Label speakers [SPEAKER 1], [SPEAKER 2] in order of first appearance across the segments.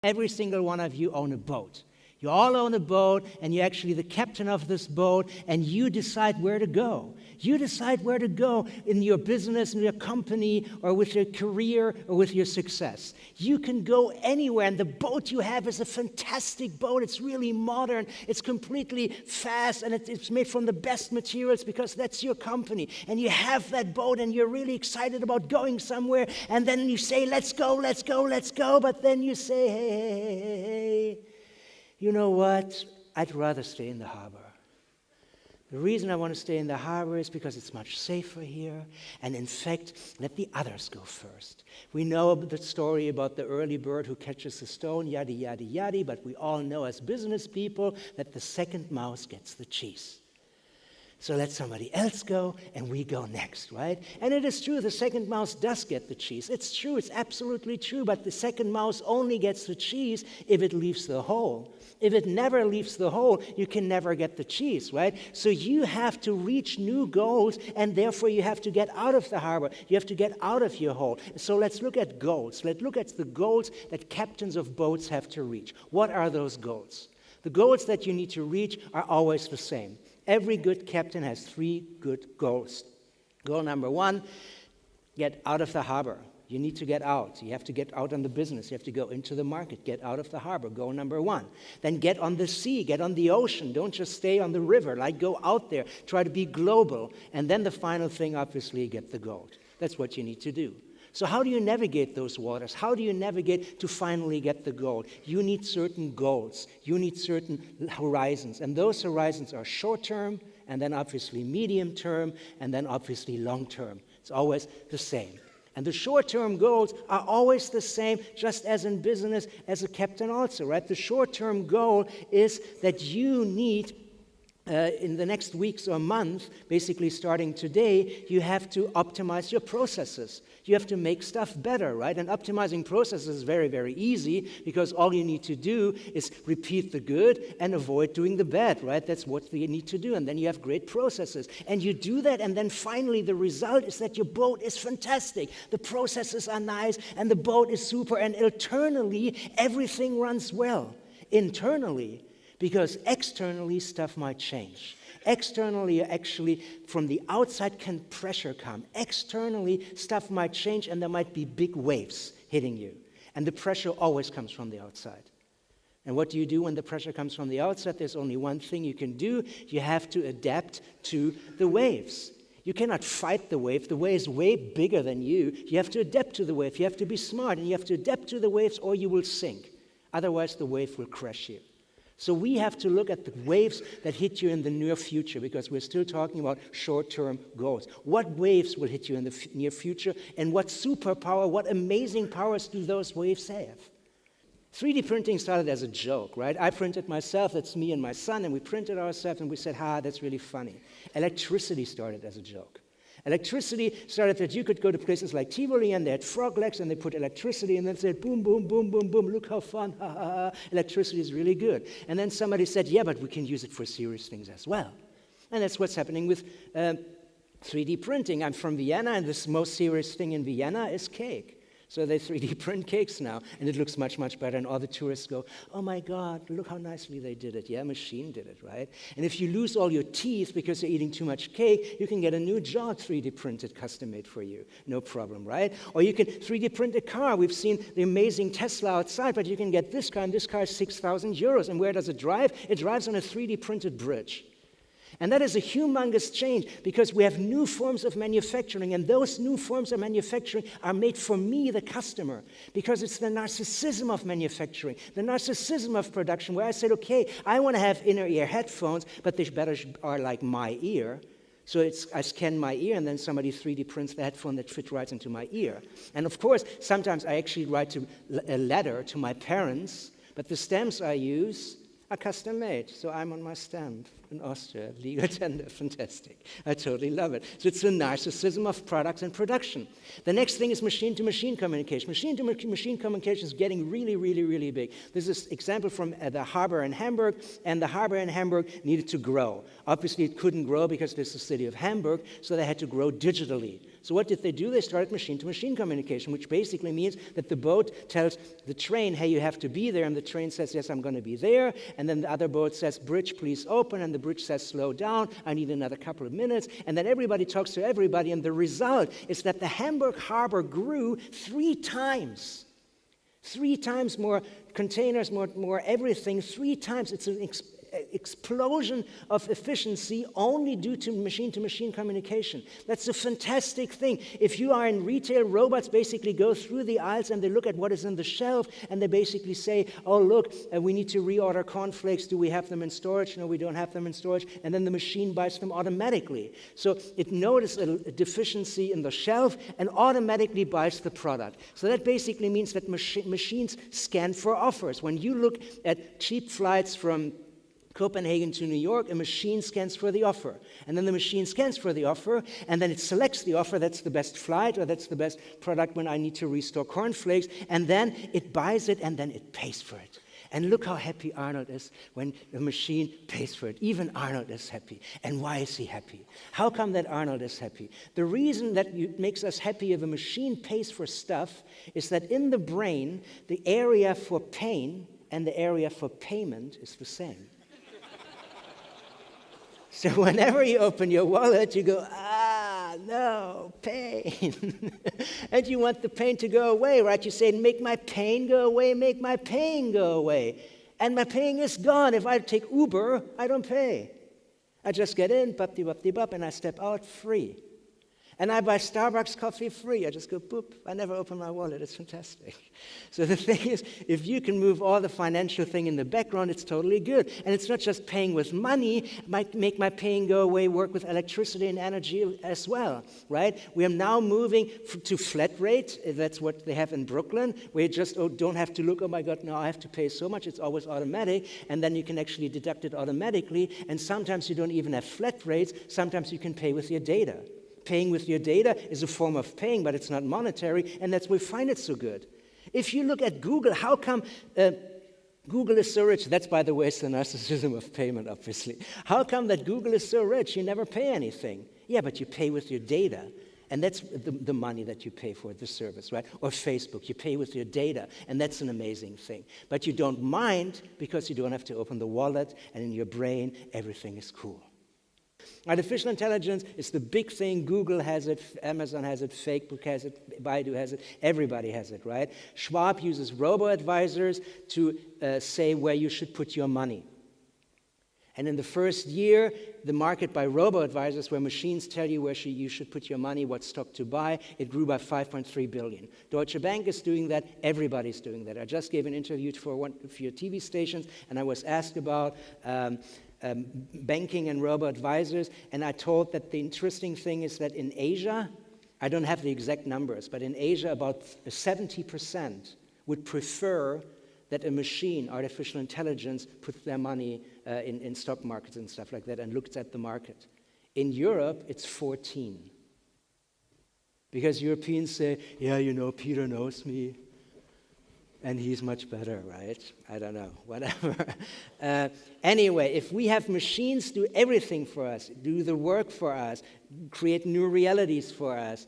[SPEAKER 1] Every single one of you own a boat. You all own a boat, and you're actually the captain of this boat, and you decide where to go. You decide where to go in your business, in your company, or with your career, or with your success. You can go anywhere, and the boat you have is a fantastic boat. It's really modern. It's completely fast, and it's made from the best materials because that's your company. And you have that boat, and you're really excited about going somewhere, and then you say, let's go, let's go, let's go, but then you say, hey. You know what? I'd rather stay in the harbor. The reason I want to stay in the harbor is because it's much safer here. And in fact, let the others go first. We know the story about the early bird who catches the stone, yada, yada, yada. But we all know as business people that the second mouse gets the cheese. So let somebody else go, and we go next, right? And it is true, the second mouse does get the cheese. It's true, it's absolutely true, but the second mouse only gets the cheese if it leaves the hole. If it never leaves the hole, you can never get the cheese, right? So you have to reach new goals, and therefore you have to get out of the harbor. You have to get out of your hole. So let's look at goals. Let's look at the goals that captains of boats have to reach. What are those goals? The goals that you need to reach are always the same. Every good captain has 3 good goals. Goal number 1, get out of the harbor. You need to get out. You have to get out on the business. You have to go into the market. Get out of the harbor. Goal number 1. Then get on the sea. Get on the ocean. Don't just stay on the river. Like, go out there. Try to be global. And then the final thing, obviously, get the gold. That's what you need to do. So how do you navigate those waters? How do you navigate to finally get the gold? You need certain goals. You need certain horizons. And those horizons are short-term, and then obviously medium-term, and then obviously long-term. It's always the same. And the short-term goals are always the same, just as in business, as a captain also, right? The short-term goal is that you need in the next weeks or month, basically starting today, you have to optimize your processes. You have to make stuff better, right? And optimizing processes is very, very easy because all you need to do is repeat the good and avoid doing the bad, right? That's what you need to do. And then you have great processes. And you do that, and then finally the result is that your boat is fantastic. The processes are nice, and the boat is super, and internally everything runs well. Internally, because externally, stuff might change. Externally, actually, from the outside can pressure come. Externally, stuff might change, and there might be big waves hitting you. And the pressure always comes from the outside. And what do you do when the pressure comes from the outside? There's only one thing you can do. You have to adapt to the waves. You cannot fight the wave. The wave is way bigger than you. You have to adapt to the wave. You have to be smart, and you have to adapt to the waves, or you will sink. Otherwise, the wave will crush you. So we have to look at the waves that hit you in the near future, because we're still talking about short-term goals. What waves will hit you in the near future, and what superpower, what amazing powers do those waves have? 3D printing started as a joke, right? I printed myself, that's me and my son, and we printed ourselves, and we said, that's really funny. Electricity started as a joke. Electricity started that you could go to places like Tivoli, and they had frog legs, and they put electricity, and then said, boom, boom, boom, boom, boom, look how fun, ha, ha, ha. Electricity is really good. And then somebody said, yeah, but we can use it for serious things as well. And that's what's happening with 3D printing. I'm from Vienna, and the most serious thing in Vienna is cake. So they 3D print cakes now, and it looks much, much better, and all the tourists go, oh my God, look how nicely they did it. Yeah, a machine did it, right? And if you lose all your teeth because you're eating too much cake, you can get a new jaw 3D printed, custom made for you. No problem, right? Or you can 3D print a car. We've seen the amazing Tesla outside, but you can get this car, and this car is 6,000 euros. And where does it drive? It drives on a 3D printed bridge. And that is a humongous change, because we have new forms of manufacturing, and those new forms of manufacturing are made for me, the customer, because it's the narcissism of manufacturing, the narcissism of production, where I said, okay, I want to have inner ear headphones, but they better are like my ear. So I scan my ear, and then somebody 3D prints the headphone that fits right into my ear. And of course, sometimes I actually write a letter to my parents, but the stamps I use are custom made, so I'm on my stamp. in Austria, legal tender, fantastic. I totally love it. So it's the narcissism of products and production. The next thing is machine-to-machine communication. Machine-to-machine communication is getting really, really, really big. This is an example from the harbor in Hamburg, and the harbor in Hamburg needed to grow. Obviously, it couldn't grow because this is the city of Hamburg, so they had to grow digitally. So what did they do? They started machine-to-machine communication, which basically means that the boat tells the train, hey, you have to be there, and the train says, yes, I'm going to be there, and then the other boat says, bridge, please open, and the bridge says, slow down, I need another couple of minutes, and then everybody talks to everybody, and the result is that the Hamburg harbor grew 3 times. 3 times more containers, more everything, 3 times. It's an explosion of efficiency only due to machine communication. That's a fantastic thing. If you are in retail, robots basically go through the aisles and they look at what is on the shelf and they basically say, oh, look, we need to reorder cornflakes. Do we have them in storage? No, we don't have them in storage. And then the machine buys them automatically. So it notices a deficiency in the shelf and automatically buys the product. So that basically means that machines scan for offers. When you look at cheap flights from Copenhagen to New York, a machine scans for the offer. And then the machine scans for the offer, and then it selects the offer that's the best flight, or that's the best product when I need to restore cornflakes, and then it buys it, and then it pays for it. And look how happy Arnold is when the machine pays for it. Even Arnold is happy. And why is he happy? How come that Arnold is happy? The reason that it makes us happy if a machine pays for stuff is that in the brain, the area for pain and the area for payment is the same. So whenever you open your wallet, you go, no, pain. And you want the pain to go away, right? You say, make my pain go away, make my pain go away. And my pain is gone. If I take Uber, I don't pay. I just get in, bop-de-bop-de-bop, and I step out free. And I buy Starbucks coffee free. I just go, boop. I never open my wallet. It's fantastic. So the thing is, if you can move all the financial thing in the background, it's totally good. And it's not just paying with money. It might make my pain go away, work with electricity and energy as well, right? We are now moving to flat rate. That's what they have in Brooklyn, where you just don't have to look, oh my God, now I have to pay so much. It's always automatic. And then you can actually deduct it automatically. And sometimes you don't even have flat rates. Sometimes you can pay with your data. Paying with your data is a form of paying, but it's not monetary, and that's why we find it so good. If you look at Google, how come Google is so rich? That's, by the way, it's the narcissism of payment, obviously. How come that Google is so rich? You never pay anything. Yeah, but you pay with your data, and that's the money that you pay for the service, right? Or Facebook, you pay with your data, and that's an amazing thing. But you don't mind because you don't have to open the wallet, and in your brain, everything is cool. Artificial intelligence is the big thing. Google has it, Amazon has it, Facebook has it, Baidu has it, everybody has it, right? Schwab uses robo-advisors to say where you should put your money. And in the first year, the market by robo-advisors, where machines tell you where you should put your money, what stock to buy, it grew by 5.3 billion. Deutsche Bank is doing that. Everybody's doing that. I just gave an interview for one of your TV stations, and I was asked about banking and robo-advisors, and I told that the interesting thing is that in Asia, I don't have the exact numbers, but in Asia about 70% would prefer that a machine, artificial intelligence, puts their money in stock markets and stuff like that and looks at the market. In Europe, it's 14. Because Europeans say, yeah, you know, Peter knows me. And he's much better, right? I don't know, whatever. Anyway, if we have machines do everything for us, do the work for us, create new realities for us,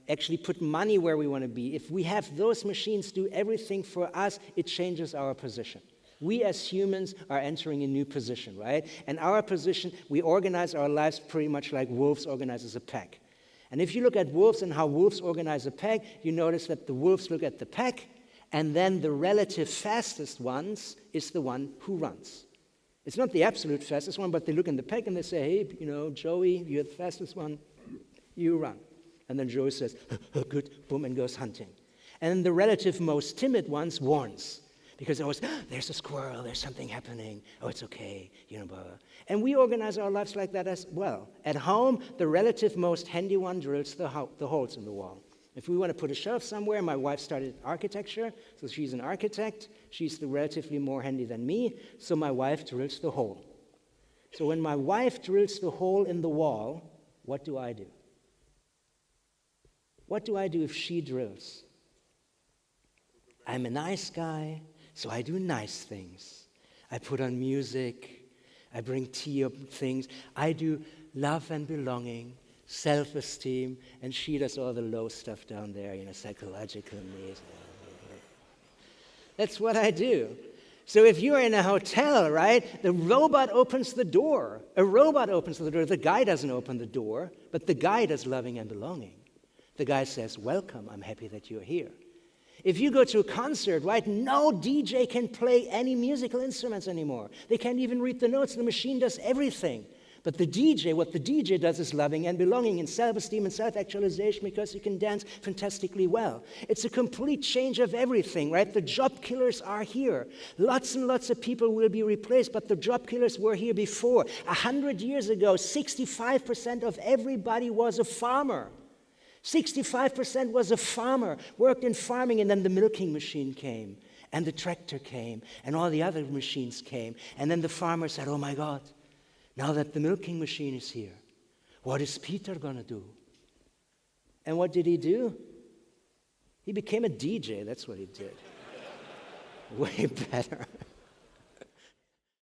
[SPEAKER 1] actually put money where we want to be, if we have those machines do everything for us, it changes our position. We as humans are entering a new position, right? And our position, we organize our lives pretty much like wolves organize as a pack. And if you look at wolves and how wolves organize a pack, you notice that the wolves look at the pack, and then the relative fastest ones is the one who runs. It's not the absolute fastest one, but they look in the pack and they say, hey, you know, Joey, you're the fastest one, you run. And then Joey says, good, boom, and goes hunting. And then the relative most timid ones warns. Because always, there's a squirrel, there's something happening, oh, it's okay, you know, blah, blah. And we organize our lives like that as well. At home, the relative most handy one drills the holes in the wall. If we want to put a shelf somewhere, my wife started architecture, so she's an architect. She's the relatively more handy than me, so my wife drills the hole. So when my wife drills the hole in the wall, what do I do? What do I do if she drills? I'm a nice guy, so I do nice things. I put on music, I bring tea or things. I do love and belonging, self-esteem, and she does all the low stuff down there, psychological needs. That's what I do. So if you're in a hotel, right, the robot opens the door. A robot opens the door. The guy doesn't open the door, but the guy does loving and belonging. The guy says, welcome, I'm happy that you're here. If you go to a concert, right, no DJ can play any musical instruments anymore. They can't even read the notes. The machine does everything. But what the DJ does is loving and belonging and self-esteem and self-actualization because you can dance fantastically well. It's a complete change of everything, right? The job killers are here. Lots and lots of people will be replaced, but the job killers were here before. 100 years ago, 65% of everybody was a farmer. 65% was a farmer, worked in farming, and then the milking machine came, and the tractor came, and all the other machines came. And then the farmer said, oh my God, now that the milking machine is here, what is Peter going to do? And what did he do? He became a DJ, that's what he did. Way better.